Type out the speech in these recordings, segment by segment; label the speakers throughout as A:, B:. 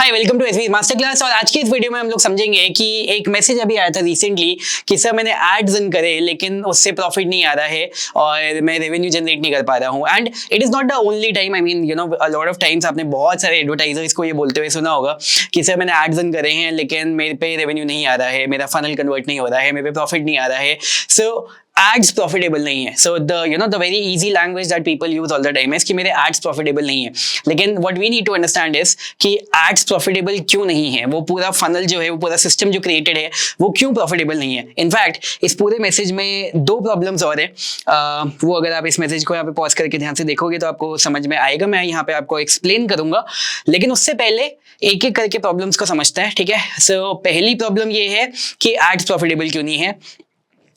A: Hi, welcome to SV master class. और आज की इस वीडियो में हम लोग समझेंगे कि एक मैसेज अभी आया था रिसेंटली कि सर मैंने एड्स रन करे लेकिन उससे प्रॉफिट नहीं आ रहा है और मैं रेवेन्यू जनरेट नहीं कर पा रहा हूँ। And it is not the only time, I mean you know a lot of times आपने बहुत सारे एडवर्टाइजर्स को ये बोलते हुए सुना होगा कि सर मैंने एड्स रन करे हैं लेकिन मेरे पे रेवेन्यू नहीं आ रहा है, मेरा फनल कन्वर्ट नहीं हो रहा है, मेरे पे प्रॉफिट नहीं आ रहा है। सो एड्स प्रॉफिटेबल नहीं है। So the very easy language that people use all the time is कि मेरे एड्स प्रॉफिटेबल नहीं है। लेकिन what we need to understand is कि एड्स प्रॉफिटेबल क्यों नहीं है, वो पूरा फनल जो है, वो पूरा सिस्टम जो क्रिएटेड है वो क्यों प्रॉफिटेबल नहीं है। इनफैक्ट इस पूरे मैसेज में दो प्रॉब्लम्स और है। वो अगर आप इस मैसेज को यहाँ पे पॉज करके ध्यान से देखोगे तो आपको समझ में आएगा। मैं यहाँ पे आपको एक्सप्लेन करूंगा, लेकिन उससे पहले एक एक करके प्रॉब्लम्स को समझते हैं, ठीक है। सो पहली प्रॉब्लम ये है कि एड्स प्रॉफिटेबल क्यों नहीं है,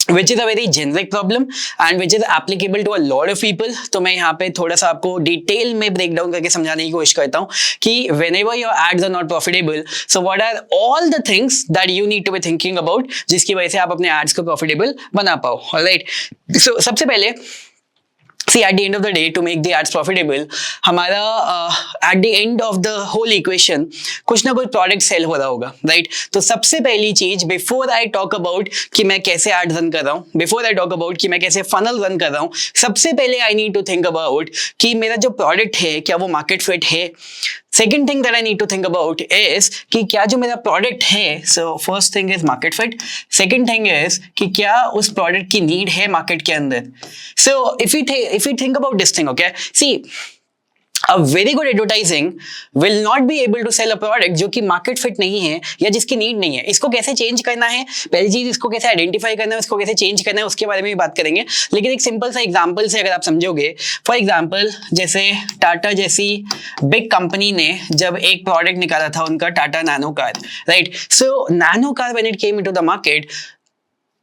A: which is a very generic problem and which is applicable to a lot of people। तो मैं यहाँ पे थोड़ा सा आपको डिटेल में ब्रेक डाउन करके समझाने की कोशिश करता हूँ कि whenever your ads are not profitable, so what are all the things that you need to be thinking about जिसकी वजह से आप अपने ads को profitable बना पाओ। Alright, so सबसे पहले See, at the end of the day, to make the ads profitable, हमारा at the end of the whole equation कुछ ना कुछ प्रोडक्ट सेल हो रहा होगा, राइट। तो सबसे पहली चीज, बिफोर आई टॉक अबाउट कि मैं कैसे एड रन कर रहा हूँ, बिफोर आई टॉक अबाउट कि मैं कैसे फनल रन कर रहा हूँ, सबसे पहले I need to think about कि मेरा जो प्रोडक्ट है क्या वो मार्केट फिट है। Second thing that I need to think about is कि क्या जो मेरा प्रोडक्ट है, so first thing is market fit, second thing is कि क्या उस प्रोडक्ट की नीड है मार्केट के अंदर। So if we think about this thing, okay, see, a very good advertising will not be able to sell a product जो कि market fit नहीं है या जिसकी नीड नहीं है। इसको कैसे चेंज करना है, पहली चीज इसको कैसे आइडेंटिफाई करना है, इसको कैसे चेंज करना है, उसके बारे में भी बात करेंगे। लेकिन एक सिंपल सा एग्जांपल से अगर आप समझोगे, फॉर एग्जांपल जैसे टाटा जैसी बिग कंपनी ने जब एक प्रोडक्ट निकाला था उनका Tata nano car, right. So nano car when it came into the market,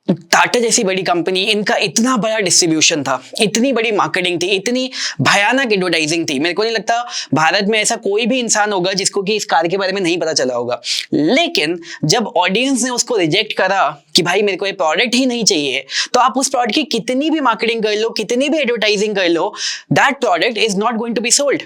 A: Tata जैसी बड़ी कंपनी, इनका इतना बड़ा डिस्ट्रीब्यूशन था, इतनी बड़ी मार्केटिंग थी, इतनी भयानक एडवर्टाइजिंग थी, मेरे को नहीं लगता भारत में ऐसा कोई भी इंसान होगा जिसको कि इस कार के बारे में नहीं पता चला होगा। लेकिन जब ऑडियंस ने उसको रिजेक्ट करा कि भाई मेरे को ये प्रोडक्ट ही नहीं चाहिए, तो आप उस प्रोडक्ट की कितनी भी मार्केटिंग कर लो, कितनी भी एडवर्टाइजिंग कर लो, that product is not going to be sold.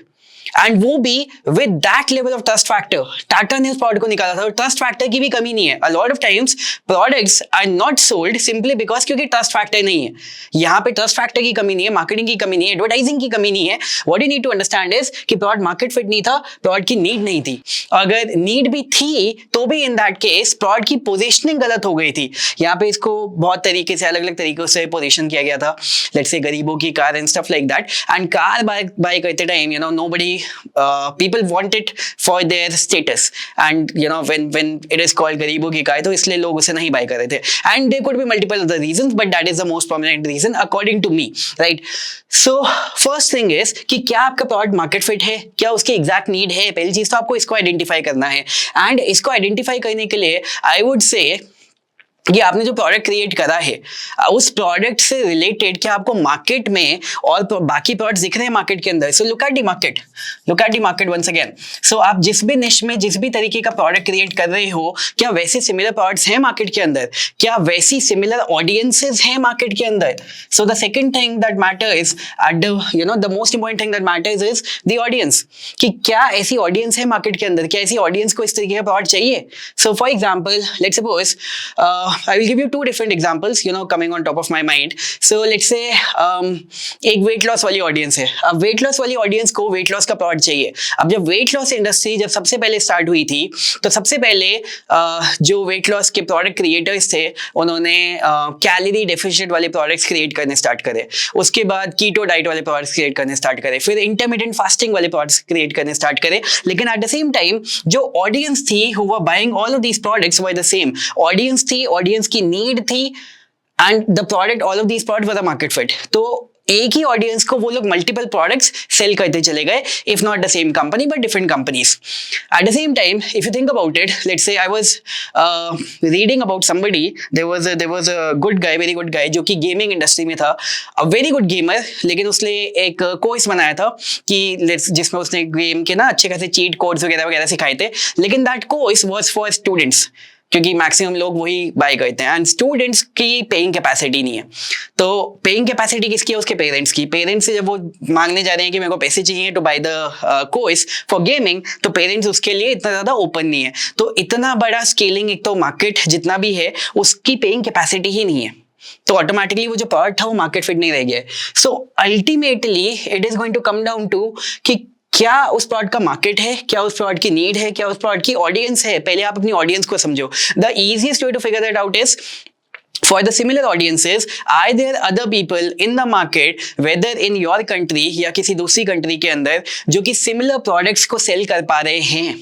A: And वो भी with that level of trust factor. Tata ने उस प्रोडक्ट को निकाला था और ट्रस्ट फैक्टर की भी कमी नहीं है। A lot of times products are not sold simply because क्योंकि ट्रस्ट फैक्टर नहीं है। यहाँ पे ट्रस्ट फैक्टर की कमी नहीं है, मार्केटिंग की कमी नहीं है, एडवर्टाइजिंग की कमी नहीं है। What you need to understand is कि प्रोडक्ट मार्केट फिट नहीं था, प्रोडक्ट की नीड नहीं थी। अगर नीड भी थी तो भी इन दैट केस प्रोडक्ट की पोजिशनिंग गलत हो गई थी। यहाँ पे इसको बहुत तरीके से, अलग अलग तरीकों से पोजिशन किया गया था। लेट्स से गरीबों की car and stuff like that. And car buy करते time you know nobody people want it for their status, and you know when it is called गरीबों की कार, तो इसलिए लोग उसे नहीं बाय कर रहे थे। and there could be multiple other reasons, but that is the most prominent reason according to me, right? so first thing is कि क्या आपका प्रोडक्ट मार्केट फिट है, क्या उसकी एग्जैक्ट नीड है। पहली चीज तो आपको इसको आइडेंटिफाई करना है। एंड इसको आइडेंटिफाई करने के लिए आई वुड से कि आपने जो प्रोडक्ट क्रिएट करा है उस प्रोडक्ट से रिलेटेड क्या आपको मार्केट में और बाकी प्रोडक्ट्स दिख रहे हैं मार्केट के अंदर। So look at the market, look at the market once again. So आप जिस भी निश में जिस भी तरीके का प्रोडक्ट क्रिएट कर रहे हो, क्या वैसे सिमिलर प्रोडक्ट्स हैं मार्केट के अंदर, क्या वैसी सिमिलर ऑडियंसेस हैं मार्केट के अंदर। So the second thing that matters at the you know the most important thing that matters is the audience, कि क्या ऐसी ऑडियंस है मार्केट के अंदर, क्या ऐसी ऑडियंस को इस तरीके का प्रोडक्ट चाहिए। So for example let's suppose I will give you two different examples, you know, coming on top of my mind. So let's say एक weight loss वाली audience है। अब weight loss वाली audience को weight loss का product चाहिए। अब जब weight loss industry जब सबसे पहले start हुई थी, तो सबसे पहले जो weight loss के product creators थे, उन्होंने calorie deficit वाले products create करने start करे। उसके बाद keto diet वाले products create करने start करे, फिर intermittent fasting वाले products create करने start करे। लेकिन at the same time जो audience थी who were buying all of these products were the same audience थी, ऑडियंस की नीड थी, and the product, all of these products were the market fit. तो एक ही ऑडियंस को वो लोग मल्टीपल प्रोडक्ट्स सेल करते चले गए, if not the same company but different companies. At the same time if you think about it, let's say I was reading about somebody, there was a good guy, very good guy, जो कि gaming industry में था, a very good gamer. लेकिन उसने एक course बनाया था कि जिसमें उसने गेम के ना अच्छे खासे चीट कोड्स वगैरह वगैरह सिखाए थे। लेकिन that course was for students, क्योंकि मैक्सिमम लोग वही बाय करते हैं। एंड स्टूडेंट्स की पेइंग कैपेसिटी नहीं है, तो पेइंग कैपेसिटी किसकी है? उसके पेरेंट्स की। पेरेंट्स से जब वो मांगने जा रहे हैं कि मेरे को पैसे चाहिए to buy the course for gaming, तो पेरेंट्स उसके लिए इतना ज्यादा ओपन नहीं है। तो इतना बड़ा स्केलिंग, एक तो मार्केट जितना भी है उसकी पेइंग कैपेसिटी ही नहीं है, तो ऑटोमेटिकली वो जो प्रोडक्ट था वो मार्केट फिट नहीं रह गया। So ultimately it is going to come down to कि क्या उस प्रोडक्ट का मार्केट है, क्या उस प्रोडक्ट की नीड है, क्या उस प्रोडक्ट की ऑडियंस है। पहले आप अपनी ऑडियंस को समझो। The easiest way to figure that out is for the similar audiences, are there other people in the market, whether in your country या किसी दूसरी कंट्री के अंदर, जो कि similar products को सेल कर पा रहे हैं?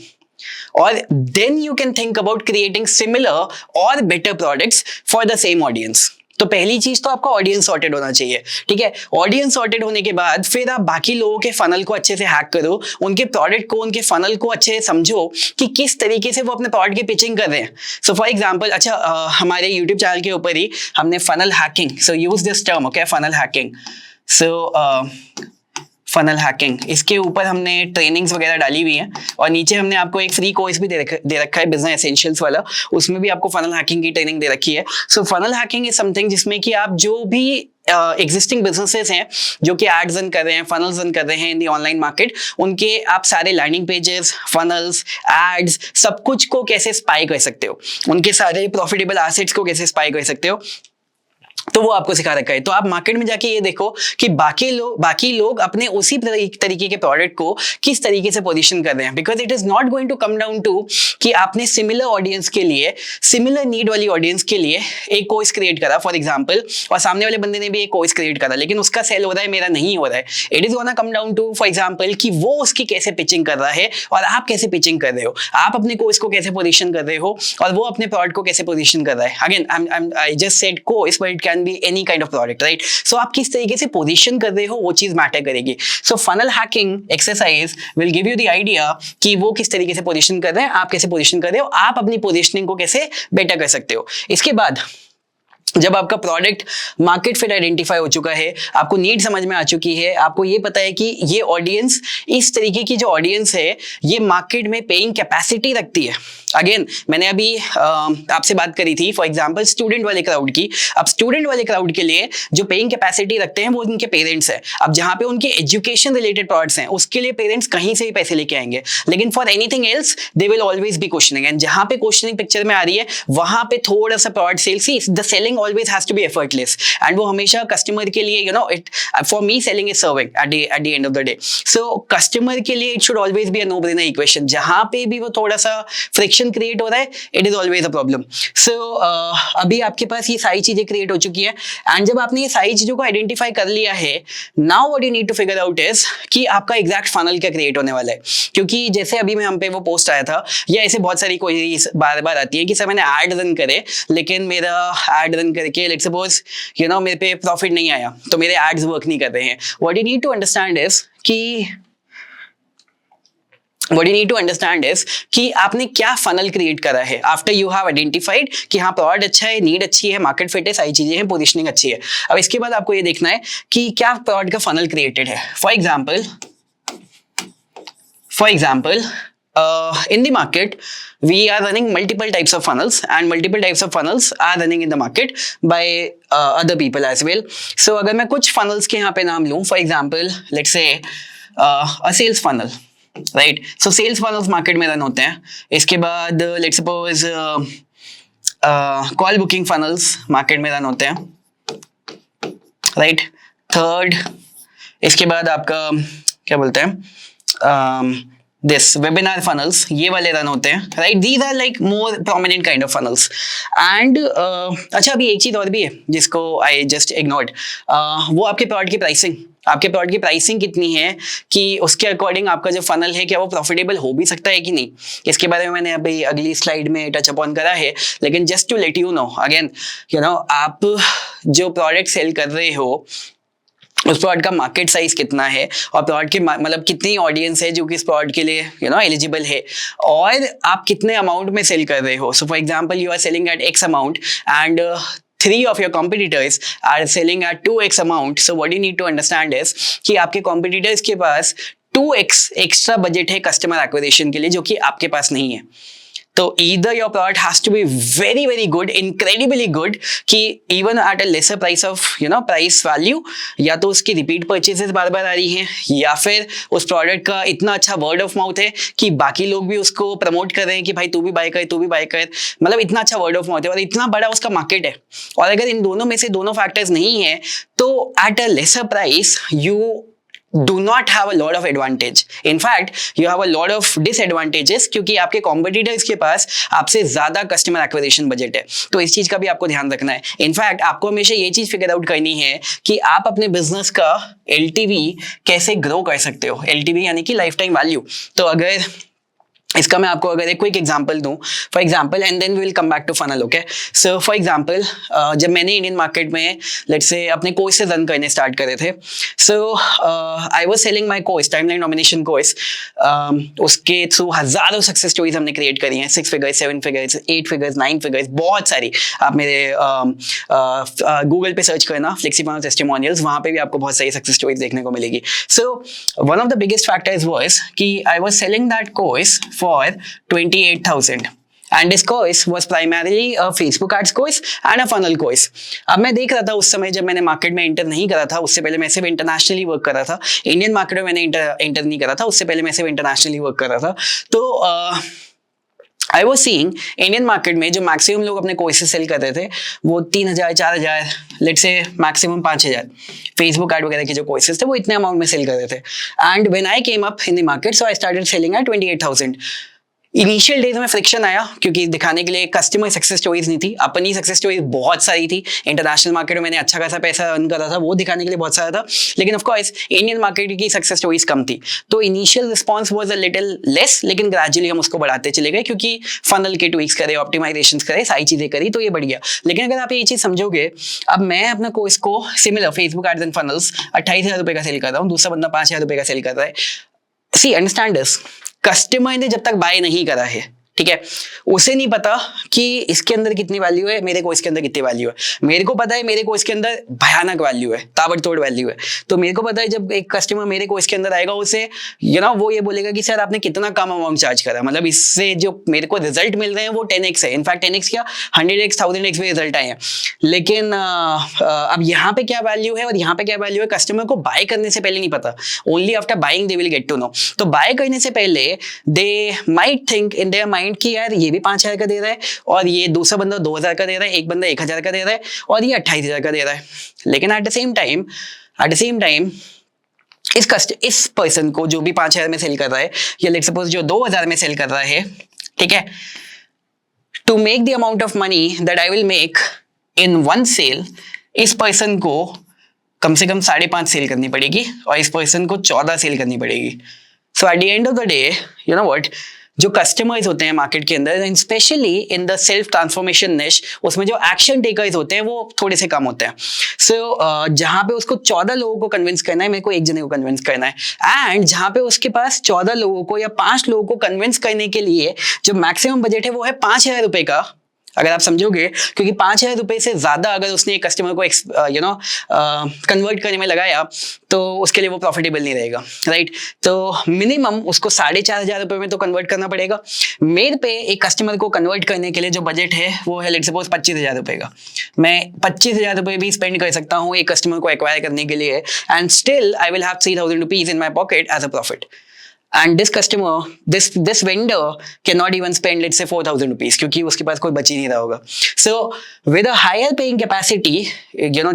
A: और then you can think about creating similar or better products for the same audience. तो पहली चीज तो आपका ऑडियंस सॉर्टेड होना चाहिए, ठीक है। ऑडियंस सॉर्टेड होने के बाद फिर आप बाकी लोगों के फनल को अच्छे से हैक करो, उनके प्रोडक्ट को, उनके फनल को अच्छे से समझो कि किस तरीके से वो अपने प्रोडक्ट की पिचिंग कर रहे हैं। सो फॉर एग्जांपल, हमारे यूट्यूब चैनल के ऊपर ही हमने funnel hacking, so use this term, okay, funnel hacking. So funnel hacking, इसके ऊपर हमने ट्रेनिंग्स वगैरह डाली हुई हैं, और नीचे हमने आपको एक फ्री कोर्स भी दे रखा है, बिजनेस एसेंशियल्स वाला, उसमें भी आपको फनल हैकिंग की ट्रेनिंग दे रखी है। सो फनल हैकिंग इज समथिंग जिसमें कि आप जो भी एग्जिस्टिंग बिजनेसेस हैं जो कि एड्स रन कर रहे हैं, फनल्स रन कर रहे हैं इन दी ऑनलाइन मार्केट, उनके आप सारे लैंडिंग पेजेस, फनल्स, एड्स, सब कुछ को कैसे स्पाई कर सकते हो, उनके सारे प्रॉफिटेबल एसेट्स को कैसे स्पाई कर सकते हो, तो वो आपको सिखा रखा है। तो आप मार्केट में जाके ये देखो कि बाकी लोग अपने उसी तरीके के प्रोडक्ट को किस तरीके से पोजीशन कर रहे हैं, because it is not going to come down to कि आपने सिमिलर ऑडियंस के लिए, सिमिलर नीड वाली ऑडियंस के लिए एक कोर्स क्रिएट करा फॉर एग्जांपल, और सामने वाले बंदे ने भी एक कोर्स क्रिएट करा, लेकिन उसका सेल हो रहा है, मेरा नहीं हो रहा है। It is gonna come down to for example कि वो उसकी कैसे पिचिंग कर रहा है और आप कैसे पिचिंग कर रहे हो, आप अपने कोर्स को कैसे पोजीशन कर रहे हो और वो अपने प्रोडक्ट को कैसे पोजीशन कर रहा है। Again I just said course, but it can be any kind of product, right. So आप किस तरीके से पोजीशन कर रहे हो वो चीज मैटर करेगी। So funnel hacking exercise will give you the idea कि वो किस तरीके से पोजीशन कर रहे हैं, आप कैसे पोजीशन कर रहे हो, आप अपनी पोजीशनिंग को कैसे बेटर कर सकते हो। इसके बाद जब आपका प्रोडक्ट मार्केट फिट आइडेंटिफाई हो चुका है, आपको नीड समझ में आ चुकी है, आपको ये पता है कि ये ऑडियंस, इस तरीके की जो ऑडियंस है, ये मार्केट में पेइंग कैपेसिटी रखती है। अगेन मैंने अभी आपसे बात करी थी फॉर एग्जांपल स्टूडेंट वाले क्राउड की। अब स्टूडेंट वाले क्राउड के लिए जो पेइंग कैपेसिटी रखते हैं वो उनके पेरेंट्स है। अब जहां पे उनके एजुकेशन रिलेटेड प्रोडक्ट्स हैं उसके लिए पेरेंट्स कहीं से भी पैसे लेके आएंगे, लेकिन for anything else they will always be questioning, and जहां पे क्वेश्चनिंग पिक्चर में आ रही है वहां पे थोड़ा सा product sales, the selling always has to be effortless, and वो हमेशा कस्टमर के लिए, you know, it for me selling is serving at the end of the day. So customer के लिए it should always be a no brainer equation. जहां पे भी वो थोड़ा सा फ्रिक्शन क्रिएट हो रहा है, it is always a problem. So अभी आपके पास ये सारी चीजें क्रिएट हो चुकी है, एंड जब आपने ये सारी चीजों को आइडेंटिफाई कर लिया है, now what you need to figure out is कि आपका एग्जैक्ट फनल क्या क्रिएट होने वाला है। क्योंकि जैसे अभी में हम पे वो पोस्ट आया था, या ऐसे बहुत सारी क्वेरीज बार बार आती है कि सर मैंने एड रन करे, लेकिन मेरा एड रन करके लेट्स सपोज यू नो मेरे पे प्रॉफिट नहीं आया, तो मेरे एड्स वर्क नहीं कर रहे हैं। What you need to understand is कि आपने क्या फनल क्रिएट करा है आफ्टर यू हैव आइडेंटिफाइड कि हाँ प्रोडक्ट अच्छा है, नीड अच्छी है, मार्केट फिट है, सारी चीजें हैं, पोजीशनिंग अच्छी है। अब इसके बाद आपको ये देखना है कि क्या प्रोडक्ट का फनल क्रिएटेड है। For example in the market we are running multiple types of funnels, and multiple types of funnels are running in the market by other people as well. So अगर मैं कुछ funnels के यहाँ पे नाम लूँ, for example let's say a sales funnel, right? So sales funnels market में run होते हैं। इसके बाद let's suppose call booking funnels market में run होते हैं, right? Third, इसके बाद आपका क्या बोलते हैं दिस वेबिनार फनल्स, ये वाले रन होते हैं, right? These are like more prominent kind of funnels. And अच्छा अभी एक चीज और भी है जिसको आई जस्ट इग्नोर्ड, वो आपके प्रोडक्ट की प्राइसिंग। आपके प्रोडक्ट की प्राइसिंग कितनी है कि उसके अकॉर्डिंग आपका जो फनल है क्या वो प्रॉफिटेबल हो भी सकता है कि नहीं, इसके बारे में मैंने अभी अगली स्लाइड में टच अपॉन करा है। लेकिन just to let you know again, you know आप जो प्रोडक्ट सेल कर रहे हो उस प्रोडक्ट का मार्केट साइज कितना है, और प्रोडक्ट की मतलब कितनी ऑडियंस है जो कि इस प्रोडक्ट के लिए यू नो एलिजिबल है, और आप कितने अमाउंट में सेल कर रहे हो। So for example you are selling at X amount and 3 of your competitors are selling at 2x amount. So what you need to understand is कि आपके competitors के पास 2x एक्स्ट्रा बजट है customer acquisition के लिए, जो कि आपके पास नहीं है। तो either your product has to be very very good, incredibly good, कि even at a lesser price of price value, या तो उसकी रिपीट परचेजेस बार बार आ रही हैं, या फिर उस प्रोडक्ट का इतना अच्छा वर्ड ऑफ माउथ है कि बाकी लोग भी उसको प्रमोट कर रहे हैं कि भाई तू भी बाय कर, तू भी बाय कर, मतलब इतना अच्छा वर्ड ऑफ माउथ है और इतना बड़ा उसका मार्केट है। और अगर इन दोनों में से दोनों फैक्टर्स नहीं है तो eight a lesser price you do not have a lot of advantage. In fact, you have a lot of disadvantages क्योंकि आपके competitors के पास आपसे ज्यादा customer acquisition budget है। तो इस चीज का भी आपको ध्यान रखना है। इनफैक्ट आपको हमेशा ये चीज फिगर आउट करनी है कि आप अपने बिजनेस का LTV कैसे ग्रो कर सकते हो। LTV यानी कि लाइफ टाइम वैल्यू। तो अगर इसका मैं आपको अगर एक क्विक एग्जांपल दूं, for example, and then we will come back to funnel, okay. So for example, जब मैंने इंडियन मार्केट में लेट्स से अपने कोर्स से रन करने स्टार्ट करे थे, so I was selling my course, timeline domination course. उसके थ्रू हजारों सक्सेस स्टोरीज हमने क्रिएट करी हैं, 6 फिगर्स, 7 फिगर्स, 8 फिगर्स, 9 फिगर्स, बहुत सारी। आप मेरे गूगल पे सर्च करना फ्लेक्सीफाउंड टेस्टिमोनियल्स, वहां पे भी आपको बहुत सारी सक्सेस स्टोरीज देखने को मिलेगी। So one of the biggest factors was कि I was selling that course for 28,000 and this course was primarily a Facebook ads course and a funnel course। अब मैं देख रहा था उस समय, जब मैंने मार्केट में एंटर नहीं करा था, उससे पहले मैं सिर्फ इंटरनेशनली वर्क कर रहा था। इंडियन मार्केट में मैंने एंटर नहीं करा था, उससे पहले मैं सिर्फ इंटरनेशनली वर्क कर रहा था। तो I was seeing Indian market में जो मैक्सिमम लोग अपने कोर्सेज सेल कर रहे थे वो 3,000, 4,000, let's say maximum 5,000 Facebook ad वगैरह के जो कोर्सेज थे वो इतने अमाउंट में सेल कर रहे थे। And when I came up in the market, so I started selling at 28,000। Initial days में फ्रिक्शन आया क्योंकि दिखाने के लिए कस्टमर सक्सेस स्टोरीज नहीं थी, अपनी सक्सेस स्टोरीज बहुत सारी थी। इंटरनेशनल मार्केट में मैंने अच्छा खासा पैसा अर्न करा था, वो दिखाने के लिए बहुत सारा था, लेकिन ऑफ कोर्स इंडियन मार्केट की सक्सेस स्टोरीज कम थी। तो initial response was a little less, लेकिन ग्रेजुअली हम उसको बढ़ाते चले गए क्योंकि फनल के ट्वीक्स करे, ऑप्टिमाइजेशन करे, सारी चीजें करी, तो ये बढ़ गया। लेकिन अगर आप ये चीज समझोगे, अब मैं अपना कोर्स को similar Facebook ads and funnels 28,000 रुपए का सेल कर रहा हूँ, दूसरा बंदा 5,000 रुपए का सेल कर रहा है। सी अंडरस्टैंड दिस, कस्टमर ने जब तक बाय नहीं करा है, ठीक है, उसे नहीं पता कि इसके अंदर कितनी वैल्यू है, मेरे को इसके अंदर कितनी वैल्यू है। मेरे को पता है मेरे को इसके अंदर भयानक वैल्यू है, ताबड़तोड़ वैल्यू है। तो मेरे को पता है जब एक कस्टमर मेरे को इसके अंदर आएगा, उसे वो ये बोलेगा कि सर आपने कितना कम अमाउंट चार्ज करा, मतलब इससे जो मेरे को रिजल्ट मिल रहे हैं वो 10x है। इनफैक्ट 10x क्या 100x 1000x में रिजल्ट आए हैं। लेकिन अब यहाँ पे क्या वैल्यू है और यहाँ पे क्या वैल्यू है, कस्टमर को बाय करने से पहले नहीं पता। Only after buying they will get to know. तो बाय करने से पहले they might think in their mind कि यार ये भी 5,000 का दे रहा है, और ये दूसरा बंदा 2,000 का दे रहा है, एक बंदा 1,000 का दे रहा है, और ये 28,000 का दे रहा है। लेकिन एट द सेम टाइम इस पर्सन को जो भी 5,000 में सेल कर रहा है, या लेट्स सपोज जो 2,000 में सेल कर रहा है, ठीक है, to make the amount of money that I will make in one sale, इस पर्सन को कम से कम 5.5 सेल करनी पड़ेगी और इस पर्सन को 14 सेल करनी पड़ेगी। So at the end of the day, you know what, जो कस्टमर्स होते हैं मार्केट के अंदर, and specially in the self transformation niche, उसमें जो एक्शन टेकर्स होते हैं वो थोड़े से कम होते हैं। सो जहां पे उसको 14 लोगों को कन्विंस करना है, मेरे को एक जने को कन्विंस करना है, एंड जहां पे उसके पास 14 लोगों को या 5 लोगों को कन्विंस करने के लिए जो मैक्सिमम बजट है वो है 5,000 रुपए का, अगर आप समझोगे, क्योंकि 5,000 रुपए से ज्यादा अगर उसने एक कस्टमर को कन्वर्ट करने में लगाया तो उसके लिए वो प्रॉफिटेबल नहीं रहेगा, राइट। तो मिनिमम उसको 4,500 रुपए में तो कन्वर्ट करना पड़ेगा। मेरे पे एक कस्टमर को कन्वर्ट करने के लिए जो बजट है वो है लेट्स सपोज 25,000 रुपए का। मैं 25,000 रुपए भी स्पेंड कर सकता हूँ एक कस्टमर को एक्वायर करने के लिए, and still I will have 3,000 rupees in my pocket as a profit. And this customer, this vendor cannot even spend, let's say, 4,000 rupees, क्योंकि उसके पास कोई बच ही नहीं रहा होगा। So with a higher paying capacity,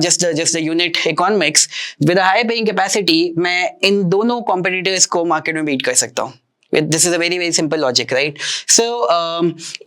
A: just the unit economics, with a higher paying capacity, मैं इन दोनों competitors को market में beat कर सकता हूँ। This is a very very simple logic, right? So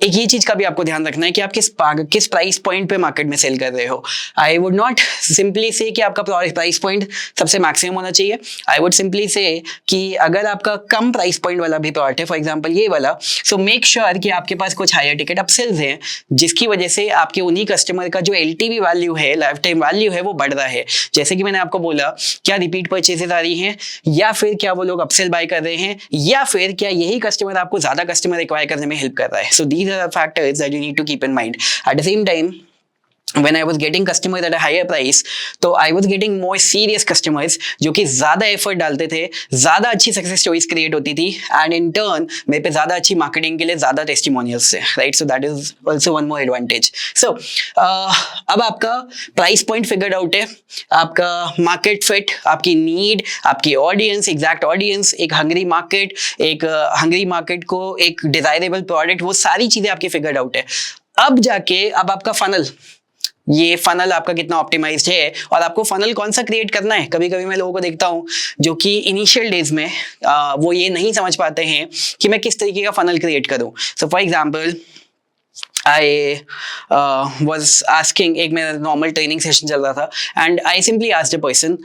A: एक ये चीज का भी आपको ध्यान रखना है कि आप किस प्राइस पॉइंट पे मार्केट में सेल कर रहे हो। I would not simply say कि आपका प्राइस पॉइंट सबसे मैक्सिमम होना चाहिए। I would simply say कि अगर आपका कम प्राइस पॉइंट वाला भी प्रोडक्ट है, फॉर एग्जांपल ये वाला, so make sure कि आपके पास कुछ हायर टिकट अपसेल्स हैं, जिसकी वजह से आपके उन्हीं कस्टमर का जो LTV वैल्यू है, लाइफ टाइम वैल्यू है, वो बढ़ रहा है। जैसे कि मैंने आपको बोला, क्या रिपीट परचेजेस आ रही हैं, या फिर क्या वो लोग अपसेल बाय कर रहे हैं, या फिर क्या यही कस्टमर आपको ज्यादा कस्टमर एक्वायर करने में हेल्प कर रहा है। So these are factors that you need to keep in mind. At the same time when I was getting customers at a higher price, तो I was getting more serious customers जो कि ज़्यादा effort डालते थे, ज़्यादा अच्छी success stories create होती थी, एंड इन टर्न मेरे पे ज़्यादा अच्छी मार्केटिंग के लिए ज़्यादा टेस्टिमोनियल्स थे, right? So that is also one more advantage. सो अब आपका प्राइस पॉइंट फिगर्ड आउट है, आपका मार्केट फिट, आपकी नीड, आपकी ऑडियंस, एग्जैक्ट ऑडियंस, एक हंग्री मार्केट, एक हंग्री मार्केट को एक डिजायरेबल प्रोडक्ट, वो सारी चीज़ें आपकी फिगर्ड आउट है. अब जाके अब आपका फनल, ये फनल आपका कितना ऑप्टिमाइज्ड है और आपको फनल कौन सा क्रिएट करना है. कभी कभी मैं लोगों को देखता हूँ जो कि इनिशियल डेज में वो ये नहीं समझ पाते हैं कि मैं किस तरीके का फनल क्रिएट करूँ. So for example I was asking, एक मेरा नॉर्मल ट्रेनिंग सेशन चल रहा था, and I simply asked a person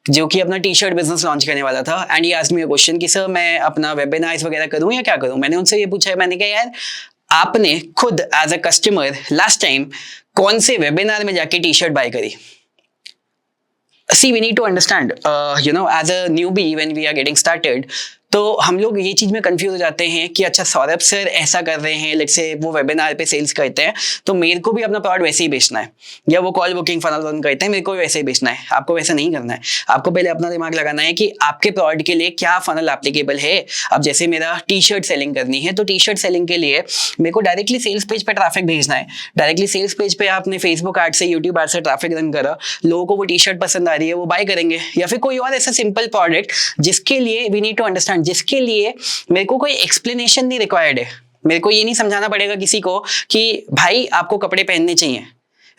A: जो कि अपना टी शर्ट बिजनेस लॉन्च करने वाला था, and he asked me a question कि सर मैं अपना वेबिनार्स वगैरह करूँ या क्या करूँ. मैंने उनसे ये पूछा, मैंने कहा यार आपने खुद as a customer last time कौन से वेबिनार में जाके टी शर्ट बाय करी. See, we need to understand, as a newbie when we are getting started, तो हम लोग ये चीज़ में कंफ्यूज हो जाते हैं कि अच्छा सौरभ सर ऐसा कर रहे हैं, लेट्स से वो वेबिनार पे सेल्स करते हैं तो मेरे को भी अपना प्रोडक्ट वैसे ही बेचना है, या वो कॉल बुकिंग फनल रन करते हैं, मेरे को भी वैसे ही बेचना है. आपको वैसा नहीं करना है. आपको पहले अपना दिमाग लगाना है कि आपके प्रोडक्ट के लिए क्या फनल एप्लीकेबल है. अब जैसे मेरा टी शर्ट सेलिंग करनी है, तो टी शर्ट सेलिंग के लिए मेरे को डायरेक्टली सेल्स पेज पर ट्रैफिक भेजना है. डायरेक्टली सेल्स पेज पे आपने फेसबुक ऐड से, यूट्यूब ऐड से ट्रैफिक रन करा, लोगों को वो टी शर्ट पसंद आ रही है, वो बाय करेंगे. या फिर कोई और ऐसा सिंपल प्रोडक्ट जिसके लिए वी नीड टू अंडरस्टैंड, जिसके लिए मेरे को कोई एक्सप्लेनेशन नहीं रिक्वायर्ड है. मेरे को ये नहीं समझाना पड़ेगा किसी को कि भाई आपको कपड़े पहनने चाहिए,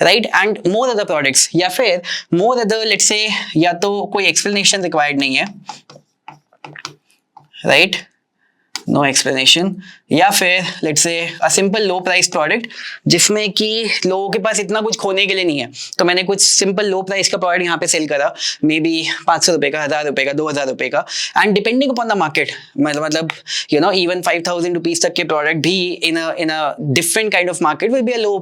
A: right? And more other products, या फिर मोर अदर लेट्स से, या तो कोई एक्सप्लेनेशन रिक्वायर्ड नहीं है, राइट? No explanation. या फिर let's say a simple low price product जिसमें कि लोगों के पास इतना कुछ खोने के लिए नहीं है, तो मैंने कुछ सिंपल लो प्राइस का प्रोडक्ट यहाँ पे सेल करा, मे बी 500 रुपये का, 1000 रुपये का, 2000 रुपये का, and depending upon the market, मतलब इवन 5000 रुपीज तक के प्रोडक्ट भी in a different kind of market will be a low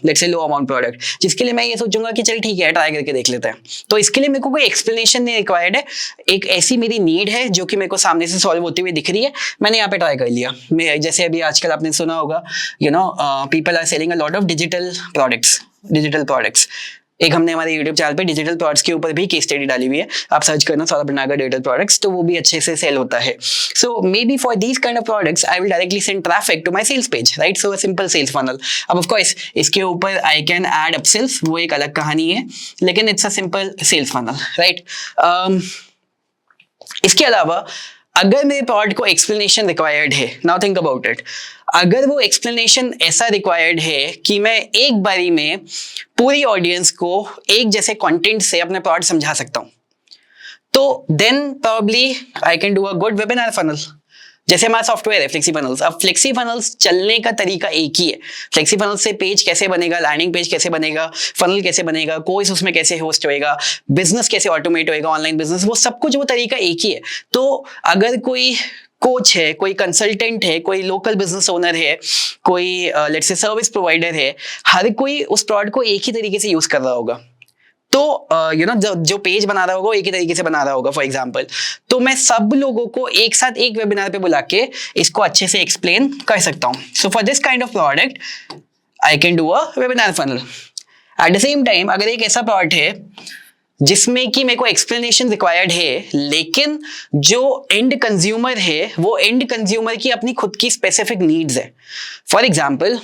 A: let's say low amount product, जिसके लिए मैं ये सोचूंगा कि चल ठीक है ट्राई करके देख लेते हैं. तो इसके लिए मेरे को कोई एक्सप्लेनेशन नहीं रिक्वायर्ड है. एक ऐसी मेरी नीड है जो कि मेरे को सामने से सॉल्व होती हुई दिख रही है, मैंने यहाँ पे ट्राई कर लिया. मैं जैसे अभी आजकल आपने सुना होगा people are selling a lot of digital products. एक हमने हमारे YouTube चैनल पे डिजिटल प्रोडक्ट्स के ऊपर भी केस स्टडी डाली हुई है, आप सर्च करना सौरभ भटनागर डिजिटल प्रोडक्ट्स, तो वो भी अच्छे से सेल होता है. So maybe for these kind of products I will directly send traffic to my sales page, right? So a simple sales funnel. अब ऑफ कोर्स इसके ऊपर आई कैन ऐड अपसेल्स, वो एक अलग कहानी है, लेकिन it's a simple sales funnel, right? इसके अलावा अगर मेरे प्रोडक्ट को एक्सप्लेनेशन रिक्वायर्ड है, नाउ थिंक अबाउट इट, अगर वो एक्सप्लेनेशन ऐसा रिक्वायर्ड है कि मैं एक बारी में पूरी ऑडियंस को एक जैसे कंटेंट से अपने प्रोडक्ट समझा सकता हूं, तो then probably I can do a good webinar funnel. जैसे हमारा सॉफ्टवेयर है फ्लेक्सी फनल्स. अब फ्लेक्सी फनल्स चलने का तरीका एक ही है. फ्लेक्सी फनल्स से पेज कैसे बनेगा, लैंडिंग पेज कैसे बनेगा, फनल कैसे बनेगा, कोर्स उसमें कैसे होस्ट होएगा, बिजनेस कैसे ऑटोमेट होएगा, ऑनलाइन बिजनेस, वो सब कुछ वो तरीका एक ही है. तो अगर कोई कोच है, कोई कंसल्टेंट है, कोई लोकल बिजनेस ओनर है, कोई लेट्स से सर्विस प्रोवाइडर है, हर कोई उस प्रोडक्ट को एक ही तरीके से यूज कर रहा होगा. तो जो पेज बना रहा होगा वो एक ही तरीके से बना रहा होगा. फॉर एग्जांपल, तो मैं सब लोगों को एक साथ एक वेबिनार पे बुला के इसको अच्छे से एक्सप्लेन कर सकता हूँ. So for this kind of product I can do a webinar funnel. Eight the same time अगर एक ऐसा प्रोडक्ट है जिसमें कि मेरे को एक्सप्लेनेशन रिक्वायर्ड है, लेकिन जो एंड कंज्यूमर है वो एंड कंज्यूमर की अपनी खुद की स्पेसिफिक नीड्स है. फॉर एग्जाम्पल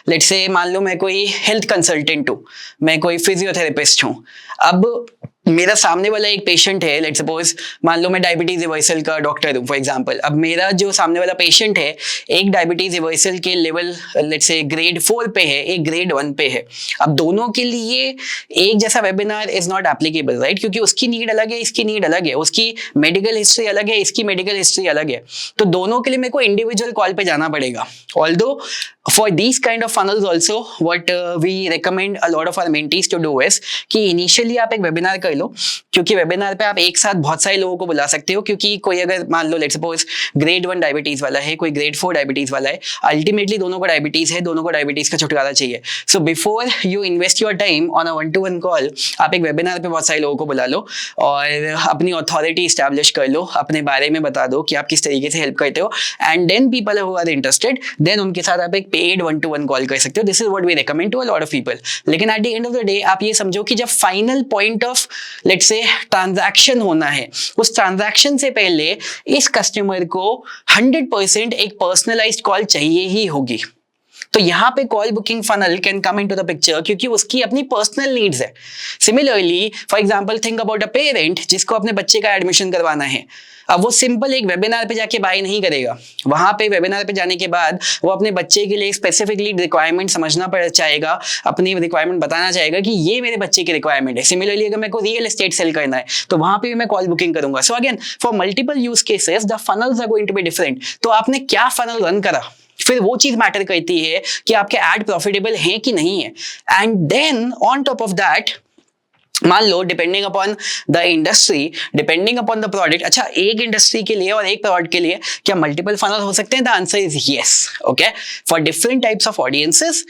A: लेट्स से मान लो मैं कोई हेल्थ कंसल्टेंट हूँ, मैं कोई फिजियोथेरेपिस्ट हूँ. अब मेरा सामने वाला एक पेशेंट है, लेट्स सपोज मान लो मैं डायबिटीज रिवर्सल का डॉक्टर हूँ फॉर एग्जांपल. अब मेरा जो सामने वाला पेशेंट है एक डायबिटीज रिवर्सल के लेवल लेट्स से ग्रेड 4 पे है, एक ग्रेड 1 पे है. अब दोनों के लिए एक जैसा webinar is not applicable, right? क्योंकि उसकी नीड अलग है, इसकी नीड अलग है, उसकी मेडिकल हिस्ट्री अलग है, इसकी मेडिकल हिस्ट्री अलग है. तो दोनों के लिए मेरे को इंडिविजुअल कॉल पे जाना पड़ेगा. Although for these kind of funnels also what we recommend a lot of our mentees to do is कि initially आप एक वेबिनार कर लो, क्योंकि वेबिनार पे आप एक साथ बहुत सारे लोगों को बुला सकते हो, क्योंकि कोई अगर मान लो लेट्स सपोज ग्रेड 1 डायबिटीज वाला है, कोई ग्रेड 4 डायबिटीज वाला है, अल्टीमेटली दोनों को डायबिटीज है, दोनों को डायबिटीज का छुटकारा चाहिए। So before you invest your time on a 1-to-1 call, आप एक वेबिनार पे बहुत सारे लोगों को बुला लो और अपनी अथॉरिटी स्टैब्लिश कर लो, अपने बारे में बता दो कि आप किस तरीके से हेल्प करते हो, and then people who are interested, then उनके साथ आप एक पेड 1-to-1 कॉल कर सकते हो। This is what we recommend to a lot of people. लेकिन at the end of the day आप ये समझो कि जब final point of let's say transaction होना है, उस ट्रांजैक्शन से पहले इस कस्टमर को 100% एक पर्सनलाइज्ड कॉल चाहिए ही होगी। तो यहां पे call booking funnel can come into the picture, क्योंकि उसकी अपनी पर्सनल नीड्स है। Similarly for example think about a parent जिसको अपने बच्चे का एडमिशन करवाना है। अब वो सिंपल एक वेबिनार पे जाके बाय नहीं करेगा, वहां पे वेबिनार पे जाने के बाद वो अपने बच्चे के लिए स्पेसिफिकली रिक्वायरमेंट समझना पड़ चाहेगा, अपनी रिक्वायरमेंट बताना चाहेगा कि ये मेरे बच्चे की रिक्वायरमेंट है। सिमिलरली अगर मेरे को रियल एस्टेट सेल करना है तो वहां पे भी मैं कॉल बुकिंग करूंगा। So again for multiple use cases the funnels are going to be different. तो आपने क्या फनल रन करा, फिर वो चीज मैटर करती है कि आपके एड प्रॉफिटेबल हैं कि नहीं है। And then on top of that मान लो depending upon the industry, depending upon the product, अच्छा एक इंडस्ट्री के लिए और एक प्रोडक्ट के लिए क्या मल्टीपल फनल हो सकते हैं? The answer is yes. Okay, for different types of audiences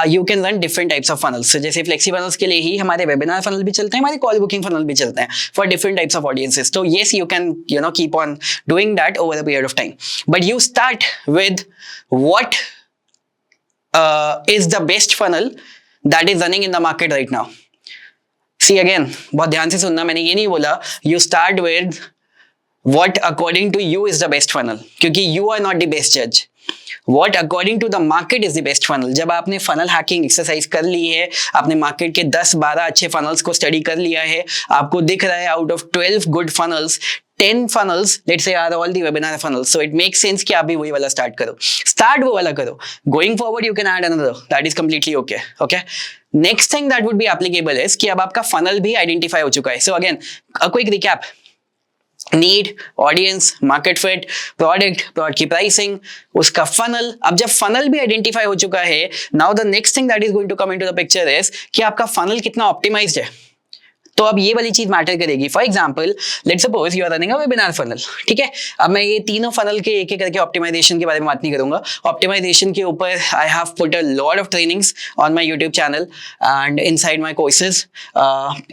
A: you can run different types of funnels. जैसे फ्लेक्सी फनल्स के लिए ही हमारे वेबिनार फनल भी चलते हैं, हमारे कॉल बुकिंग फनल भी चलते हैं for different types of audiences. तो yes you can keep on doing that over a period of time, but you start with what is the best funnel that is running in the market right now. See again, बहुत ध्यान से सुनना, मैंने ये नहीं बोला you start with what according to you is the best funnel, क्योंकि you are not the best judge. What according to the market is the best funnel. जब आपने फनल हैकिंग एक्सरसाइज कर ली है, आपने मार्केट के 10-12 अच्छे फनल्स को study कर लिया है, आपको दिख रहा है out of 12 good funnels 10 funnels let's say are all the webinar funnels, so it makes sense कि आप भी वही वाला स्टार्ट करो, स्टार्ट वो वाला करो। Going forward you can add another, that is completely okay. Okay, next thing that would be applicable is कि अब आपका funnel भी identify हो चुका है। So again a quick recap, need, audience, market fit, product की प्राइसिंग, उसका funnel. अब जब फनल भी आइडेंटिफाई हो चुका है, now the next thing that is going to come into the picture is कि आपका फनल कितना ऑप्टिमाइज्ड है। तो अब ये वाली चीज मैटर करेगी। For example let's suppose you are running a webinar funnel, ठीक है। अब मैं ये तीनों फनल के एक एक करके ऑप्टिमाइजेशन के बारे में बात नहीं करूंगा। ऑप्टिमाइजेशन के ऊपर I have put a lot of trainings on my YouTube channel and inside my courses.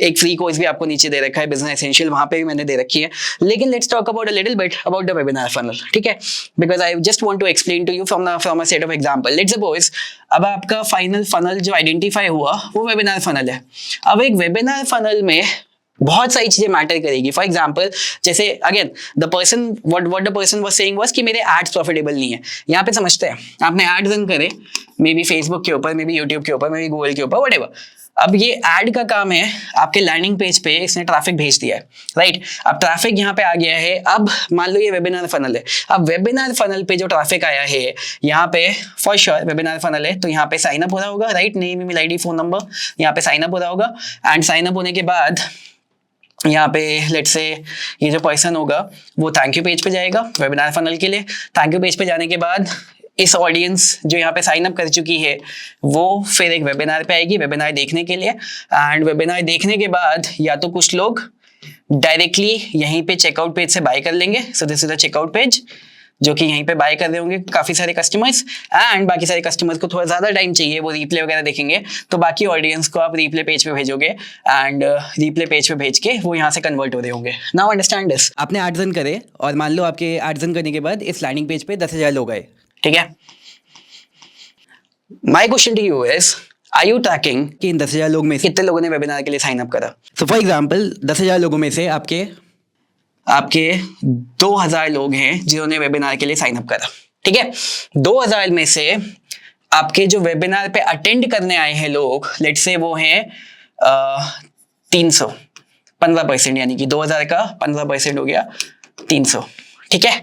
A: एक फ्री कोर्स भी आपको नीचे दे रखा है, बिजनेस एसेंशियल, वहां पे भी मैंने दे रखी है। लेकिन let's talk about a little bit about the webinar funnel, ठीक है, because I just want to explain to you from a set of example. Let's suppose अब आपका फाइनल फनल जो आइडेंटिफाई हुआ वो वेबिनार फनल है। अब एक वेबिनार फनल में बहुत सारी चीजें मैटर करेगी। फॉर एग्जाम्पल जैसे again the person what the person was saying was कि मेरे एड्स प्रॉफिटेबल नहीं है। यहाँ पे समझते हैं, आपने एड रन करे मे बी फेसबुक के ऊपर, मे बी यूट्यूब के ऊपर, मे बी गूगल के ऊपर, व्हाटएवर। अब ये ऐड का काम है, आपके लैंडिंग पेज पे इसने ट्रैफिक भेज दिया है, राइट। अब ट्रैफिक यहाँ पे आ गया है। अब मान लो ये वेबिनार फनल है। अब वेबिनार फनल पे जो ट्रैफिक आया है, यहाँ पे फॉर श्योर वेबिनार फनल है, तो यहाँ पे साइन अप हो रहा होगा, right, name, email ID, phone number, यहाँ पे साइन अप हो रहा होगा। एंड साइन अप होने के बाद यहाँ पे लेट्स से ये जो पर्सन होगा वो थैंक यू पेज पे जाएगा वेबिनार फनल के लिए। थैंक यू पेज पे जाने के बाद इस ऑडियंस जो यहाँ पे साइन अप कर चुकी है वो फिर एक वेबिनार पे आएगी वेबिनार देखने के लिए। एंड वेबिनार देखने के बाद या तो कुछ लोग डायरेक्टली यहीं पे चेकआउट पेज से बाय कर लेंगे, so this is the checkout page, जो कि यहीं पे बाय कर रहे होंगे काफी सारे कस्टमर्स। एंड बाकी सारे कस्टमर्स को थोड़ा ज्यादा टाइम चाहिए, वो रिप्ले वगैरह देखेंगे, तो बाकी ऑडियंस को आप रिप्ले पेज पे भेजोगे एंड रिप्ले पेज पे भेज के वो यहाँ से कन्वर्ट हो रहे होंगे। नाउ अंडरस्टैंड दिस, आपने एड रन करे और मान लो आपके एड रन करने के बाद इस लैंडिंग पेज पे 10,000 लोग आए, ठीक है। My question to you is are you tracking कि इन 10,000 लोग में कितने लोगों ने वेबिनार के लिए साइन अप करा? सो फॉर एग्जाम्पल 10,000 लोगों में से आपके 2,000 लोग हैं जिन्होंने वेबिनार के लिए साइन अप करा, ठीक है। 2,000 में से आपके जो वेबिनार पे अटेंड करने आए हैं लोग, लेट्स से वो हैं 300, 15%, यानी कि 2,000 का 15% हो गया 300, ठीक है।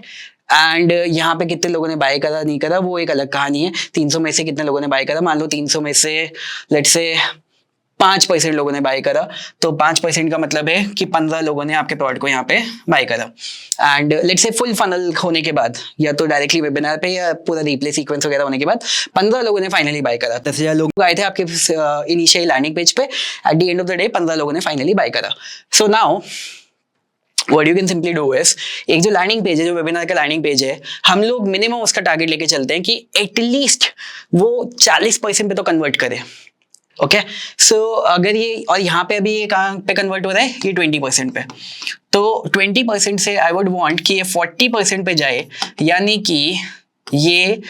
A: एंड यहाँ पे कितने लोगों ने बाय करा नहीं करा वो एक अलग कहानी है। 300 में से कितने लोगों ने बाय करा, मान लो 300 में से लेट्स से 5% लोगों ने बाय करा, तो 5% का मतलब है कि 15 लोगों ने आपके प्रोडक्ट को यहाँ पे बाय करा। And let's say full funnel होने के बाद, या तो डायरेक्टली वेबिनार पे या पूरा रिप्ले सीक्वेंस वगैरह होने के बाद 15 लोगों ने फाइनली बाय करा। 10,000 लोग आए थे आपके इनिशियल लैंडिंग पेज पे, eight the end of the day 15 लोगों ने फाइनली बाय करा। So now What you can simply do is, एक जो लैंडिंग पेज है, जो वेबिनार का लैंडिंग पेज है, हम लोग मिनिमम उसका टारगेट लेके चलते हैं कि एटलीस्ट वो 40% पे तो कन्वर्ट करे। ओके, सो अगर ये, और यहाँ पे अभी ये कहाँ पे कन्वर्ट हो रहा है, ये 20% पे, तो 20% से आई वुड वांट कि ये 40% पे जाए, यानी कि ये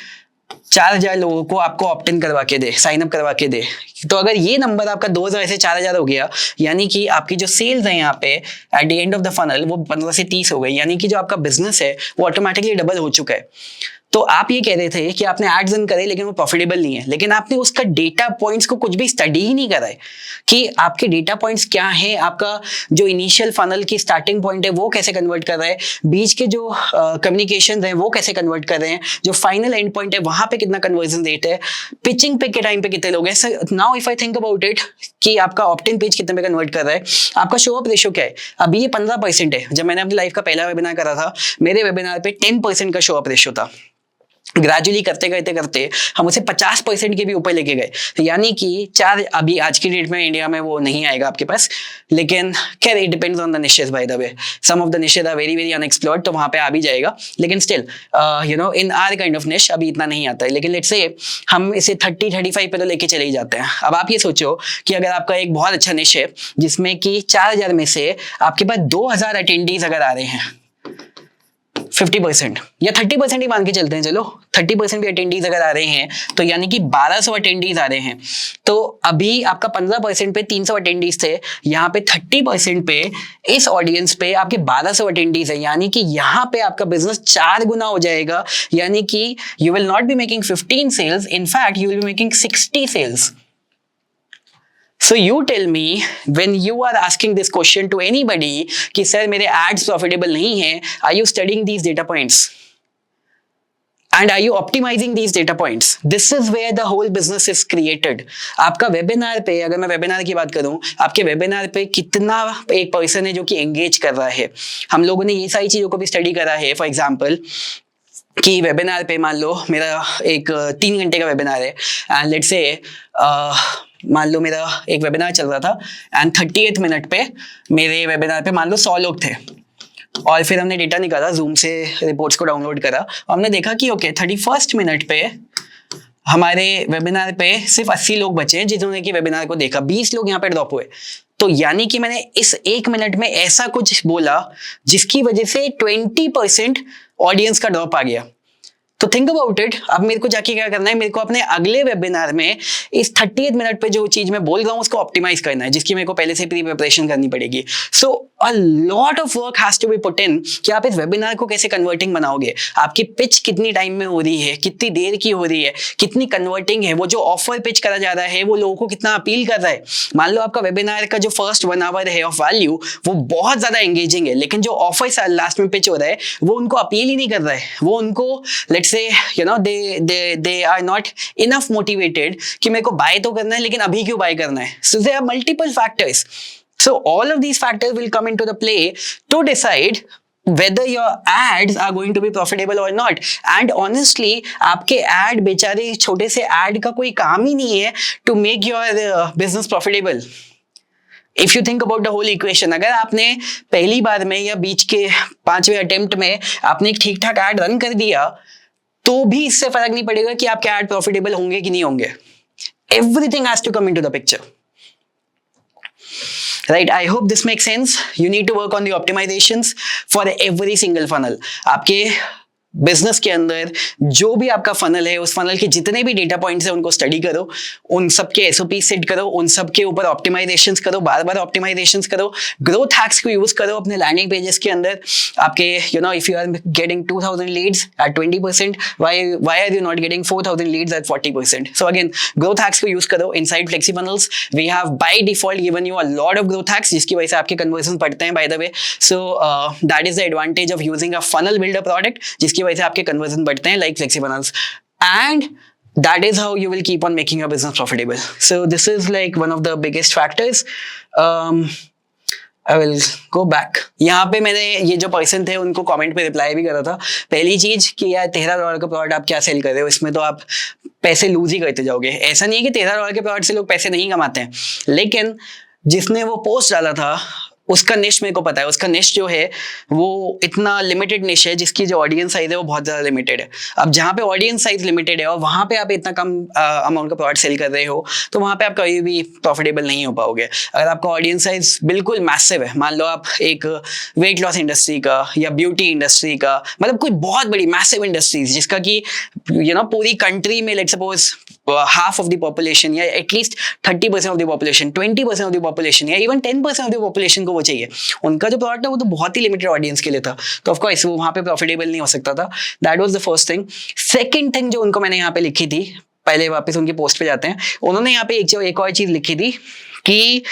A: 4,000 लोगों को आपको ऑप्ट इन करवा के दे, साइन अप करवा के दे। तो अगर ये नंबर आपका 2,000 से 4,000 हो गया, यानी कि आपकी जो सेल्स है यहाँ पे eight the end of the funnel वो 15 से 30 हो गई, यानी कि जो आपका बिजनेस है वो ऑटोमेटिकली डबल हो चुका है। तो आप ये कह रहे थे कि आपने एड्स रन करे लेकिन वो प्रॉफिटेबल नहीं है, लेकिन आपने उसका डेटा पॉइंट्स को कुछ भी स्टडी ही नहीं करा है कि आपके डेटा पॉइंट्स क्या है, आपका जो इनिशियल फनल की स्टार्टिंग पॉइंट है वो कैसे कन्वर्ट कर रहा है, बीच के जो कम्युनिकेशन है वो कैसे कन्वर्ट कर रहे हैं, जो फाइनल एंड पॉइंट है वहां पे कितना कन्वर्जन रेट है, पिचिंग पे के टाइम पे कितने लोग हैं। Now if I think about it कि आपका ऑप्ट इन पेज कितने पे कन्वर्ट कर रहा है, आपका शो अप रेशियो क्या है, अभी ये 15% है। जब मैंने अपनी लाइफ का पहला वेबिनार करा था, मेरे वेबिनार पे 10% का शो अप रेशियो था। ग्रेजुअली करते करते हम उसे 50% के भी ऊपर लेके गए, यानी कि 4, अभी आज की डेट में इंडिया में वो नहीं आएगा आपके पास, लेकिन खैर it depends on the niches by the way, some of the niches are very very unexplored, तो वहां पे आ भी जाएगा, लेकिन still you know in are kind of niche अभी इतना नहीं आता है। लेकिन लेट्स से हम इसे 30-35 पे तो लेके चले ही जाते हैं। अब आप ये सोचो कि अगर आपका एक बहुत अच्छा निश है जिसमें कि 4,000 में से आपके पास 2,000 अटेंडीज अगर आ रहे हैं, 50% या 30% ही मान के चलते हैं, चलो 30% भी अटेंडीज अगर आ रहे हैं, तो यानी कि 1,200 अटेंडीज आ रहे हैं। तो अभी आपका 15% पे 300 अटेंडीज थे, यहाँ पे 30% पे इस ऑडियंस पे आपके 1,200 अटेंडीज है, यानी कि यहाँ पे आपका बिजनेस 4 गुना हो जाएगा, यानी कि you will not be making 15 sales, in fact you will be making 60 sales. So you tell me, when you are asking this question to anybody कि सर मेरे ads profitable नहीं हैं, are you studying these data points? And are you optimizing these data points? This is where the whole business is created. आपका webinar पे, अगर मैं webinar की बात करूं, आपके वेबिनार पे कितना एक पर्सन है जो कि एंगेज कर रहा है। हम लोगों ने ये सारी चीजों को भी स्टडी करा है। फॉर एग्जाम्पल कि वेबिनार पे मान लो मेरा एक 3 घंटे का वेबिनार है, एंड लेट्स से मान लो मेरा एक वेबिनार चल रहा था एंड 38 मिनट पे मेरे वेबिनार पे मान लो 100 लोग थे, और फिर हमने डेटा निकाला, जूम से रिपोर्ट्स को डाउनलोड करा, और हमने देखा कि ओके 31 मिनट पे हमारे वेबिनार पे सिर्फ 80 लोग बचे हैं जिन्होंने कि वेबिनार को देखा, 20 लोग यहाँ पे ड्रॉप हुए। तो यानी कि मैंने इस 1 मिनट में ऐसा कुछ बोला जिसकी वजह से 20% ऑडियंस का ड्रॉप आ गया। तो थिंक अबाउट इट। अब मेरे को जाके क्या करना है, मेरे को अपने अगले वेबिनार में इस 38 मिनट पे जो चीज मैं बोल रहा हूँ उसको ऑप्टिमाइज करना है, जिसकी मेरे को पहले से प्री प्रिपरेशन करनी पड़ेगी। So a lot of work has to be put in कि आप इस वेबिनार को कैसे कन्वर्टिंग बनाओगे, आपकी पिच कितनी टाइम में हो रही है, कितनी देर की हो रही है, कितनी कन्वर्टिंग है, वो जो ऑफर पिच करा जा रहा है वो लोगों को कितना अपील कर रहा है। मान लो आपका वेबिनार का जो फर्स्ट 1 आवर है ऑफ वैल्यू वो बहुत ज्यादा एंगेजिंग है, लेकिन जो ऑफर लास्ट में पिच हो रहा है वो उनको अपील ही नहीं कर रहा है, वो उनको let's say you know they are not enough motivated कि मेरे को बाय तो करना है लेकिन अभी क्यों बाय करना है। So there are multiple factors, so all of these factors will come into the play to decide whether your ads are going to be profitable or not. And honestly आपके ad बेचारे छोटे से ad का कोई काम ही नहीं है to make your business profitable. If you think about the whole equation, अगर आपने पहली बार में या बीच के 5वें अटेम्प्ट में आपने एक ठीक ठाक ad रन कर दिया तो भी इससे फर्क नहीं पड़ेगा कि आपके ad profitable होंगे कि नहीं होंगे। Everything has to come into the picture. Right, I hope this makes sense. You need to work on the optimizations for every single funnel. आपके बिजनेस के अंदर जो भी आपका फनल है, उस फनल के जितने भी डेटा पॉइंट्स हैं उनको स्टडी करो, उन सब के एसओपी सेट करो, उन सब के ऊपर ऑप्टिमाइजेशंस करो, बार बार ऑप्टिमाइजेशंस करो, ग्रोथ हैक्स को यूज करो अपने लैंडिंग पेजेस के अंदर। आपके you know if you are getting 2000 leads at 20%, why are you not getting 4000 leads at 40%? So again growth hacks को यूज करो। Inside Flexifunnels we have by default given you a lot of growth hacks जिसकी वजह से आपके conversion बढ़ते हैं by the way. So that is the advantage of using a funnel builder product जिसकी वजह से आपके कन्वर्जन बढ़ते हैं like Flexifunnels. And that is how you will keep on making your business profitable. So this is like one of the biggest factors. I will go back. यहाँ पे मैंने ये जो पर्सन थे उनको कमेंट पे रिप्लाई भी करा था. पहली चीज कि यार $13 का प्रोडक्ट आप क्या सेल कर रहे हो, इसमें तो आप पैसे लूज ही करते जाओगे. ऐसा नहीं है कि $13 के प्रोडक्ट से लोग पैसे नहीं कमाते हैं, लेकिन जिसने वो पोस्ट डाला था उसका निश मेरे को पता है. उसका निश जो है वो इतना लिमिटेड निश है जिसकी जो ऑडियंस साइज है वो बहुत ज़्यादा लिमिटेड है. अब जहाँ पे ऑडियंस साइज लिमिटेड है और वहाँ पे आप इतना कम अमाउंट का प्रोडक्ट सेल कर रहे हो, तो वहाँ पे आप कभी भी प्रॉफिटेबल नहीं हो पाओगे. अगर आपका ऑडियंस साइज बिल्कुल मैसिव है, मान लो आप एक वेट लॉस इंडस्ट्री का या ब्यूटी इंडस्ट्री का, मतलब कोई बहुत बड़ी मैसिव इंडस्ट्रीज जिसका कि पूरी कंट्री में let's suppose half of the population या at least 30% of the population, 20% of the population या इवन 10% ऑफ द पॉपुलेशन को वो चाहिए, उनका जो प्रोडक्ट है वो तो बहुत ही लिमिटेड ऑडियंस के लिए था, तो ऑफ कोर्स वो वहाँ पे प्रॉफिटेबल नहीं हो सकता था. That was the first thing. Second thing जो उनको मैंने यहाँ पे लिखी थी, पहले वापस उनकी पोस्ट पे जाते हैं, उन्होंने यहाँ पे एक और चीज लिखी थी कि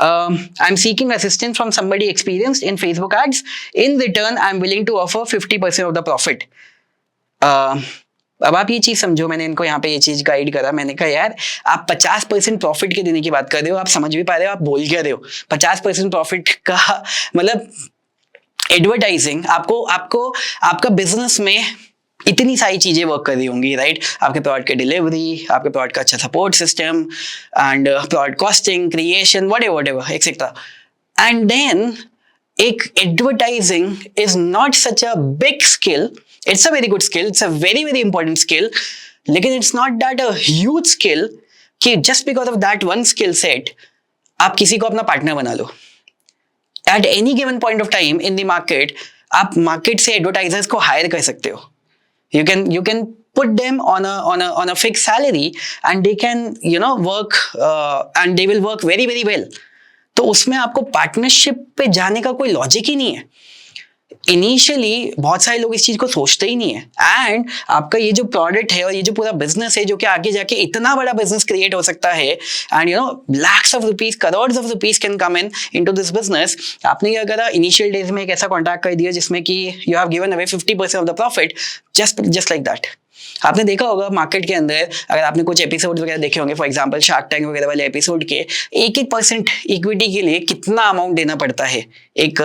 A: I am seeking assistance from somebody experienced in Facebook ads, in return I am willing to offer 50% of the profit. अब आप ये चीज समझो, मैंने इनको यहाँ पे ये चीज गाइड करा. मैंने कहा यार आप 50% प्रॉफिट के देने की बात कर रहे हो, आप समझ भी पा रहे हो आप बोल क्या रहे हो. 50% प्रॉफिट का मतलब एडवर्टाइजिंग, आपको आपका बिजनेस में इतनी सारी चीजें वर्क कर रही होंगी, राइट. आपके प्रोडक्ट की डिलीवरी, आपके प्रोडक्ट का अच्छा support system and product costing, creation, whatever etcetera. And then एक advertising is not such a big skill. It's a very good skill, it's a very very important skill, लेकिन it's not that a huge skill कि just because of that one skill set आप किसी को अपना partner बना लो. At any given point of time in the market आप market से advertisers को हायर कर सकते हो. You can put them on a fixed salary and they can work and they will work very very well. तो उसमें आपको partnership पे जाने का कोई लॉजिक ही नहीं है. इनिशियली बहुत सारे लोग इस चीज को सोचते ही नहीं है. एंड आपका ये जो प्रोडक्ट है और ये जो पूरा बिजनेस है जो कि आगे जाके इतना बड़ा बिजनेस क्रिएट हो सकता है, and lakhs of rupees, crores of rupees can come into this business. आपने क्या करा, इनिशियल डेज में एक ऐसा कॉन्ट्रैक्ट कर दिया जिसमें कि you have given away 50% of the profit just like that. आपने देखा होगा मार्केट के अंदर, अगर आपने कुछ एपिसोड वगैरह देखे होंगे, फॉर एग्जांपल शार्क टैंक वगैरह वाले एपिसोड के, 1% इक्विटी के लिए कितना अमाउंट देना पड़ता है एक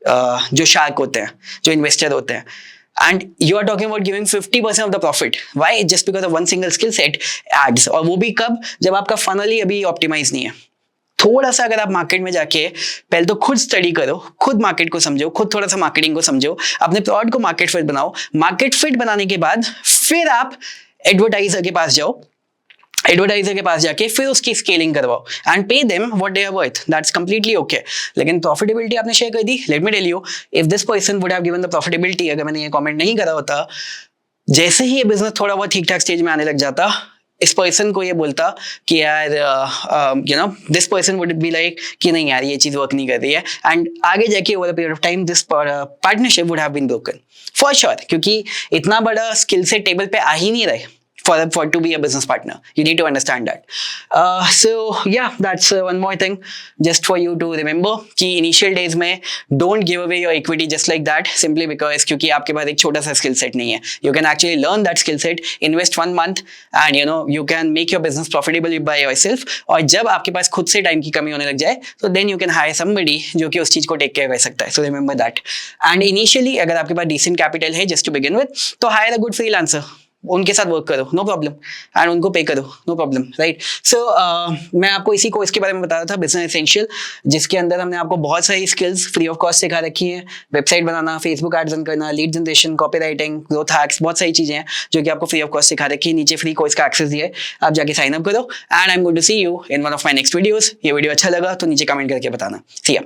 A: जो शार्क होते हैं, जो इन्वेस्टर होते हैं. And you are talking about giving 50% of the profit. Why? Just because of one single skill set, ads. और वो भी कब? जब आपका फनल ही अभी ऑप्टिमाइज नहीं है. थोड़ा सा अगर आप मार्केट में जाके पहले तो खुद स्टडी करो, खुद मार्केट को समझो, खुद थोड़ा सा मार्केटिंग को समझो, अपने प्रोडक्ट को मार्केट फिट बनाओ. मार्केट फिट बनाने के बाद फिर आप एडवर्टाइजर के पास जाओ, एडवर्टाइजर के पास जाके फिर उसकी स्केलिंग करवाओ and pay them what they are worth. That's completely okay. लेकिन प्रॉफिटेबिलिटी आपने शेयर कर दी. Let me tell you, if this person would have given the profitability, अगर मैंने ये कमेंट नहीं करा होता, जैसे ही ये बिजनेस थोड़ा बहुत ठीक ठाक स्टेज में आने लग जाता, इस पर्सन को ये बोलता कि यार this person would be like कि नहीं यार ये चीज वर्क नहीं कर रही है, एंड आगे जाके over the period of time this partnership would have been broken for sure, क्योंकि इतना बड़ा स्किल सेट टेबल पे आ ही नहीं रहे for to be a business partner. You need to understand that. So yeah, that's one more thing just for you to remember कि initial days में don't give away your equity just like that simply because क्योंकि आपके पास एक छोटा सा skill set नहीं है. You can actually learn that skill set, invest 1 month and you can make your business profitable by yourself. और जब आपके पास खुद से टाइम की कमी होने लग जाए तो then you can hire somebody जो कि उस चीज को टेक केयर कर सकता है. So remember that. And initially अगर आपके पास decent capital है just to begin with, तो hire a good freelancer. उनके साथ वर्क करो, नो प्रॉब्लम, एंड उनको पे करो, नो प्रॉब्लम, राइट. सो मैं आपको इसी कोर्स के बारे में बता रहा था, बिजनेस एसेंशियल, जिसके अंदर हमने आपको बहुत सारी स्किल्स फ्री ऑफ कॉस्ट सिखा रखी हैं. वेबसाइट बनाना, फेसबुक एड्स रन करना, lead generation, copy writing, growth hacks, बहुत सारी चीजें हैं जो कि आपको फ्री ऑफ कॉस्ट सिखा रखी है. नीचे फ्री कोर्स का एक्सेस दिया है, आप जाके साइन अप करो. And I am going to see you in one of my next videos. ये वीडियो अच्छा लगा तो नीचे कमेंट करके बताना. सी या.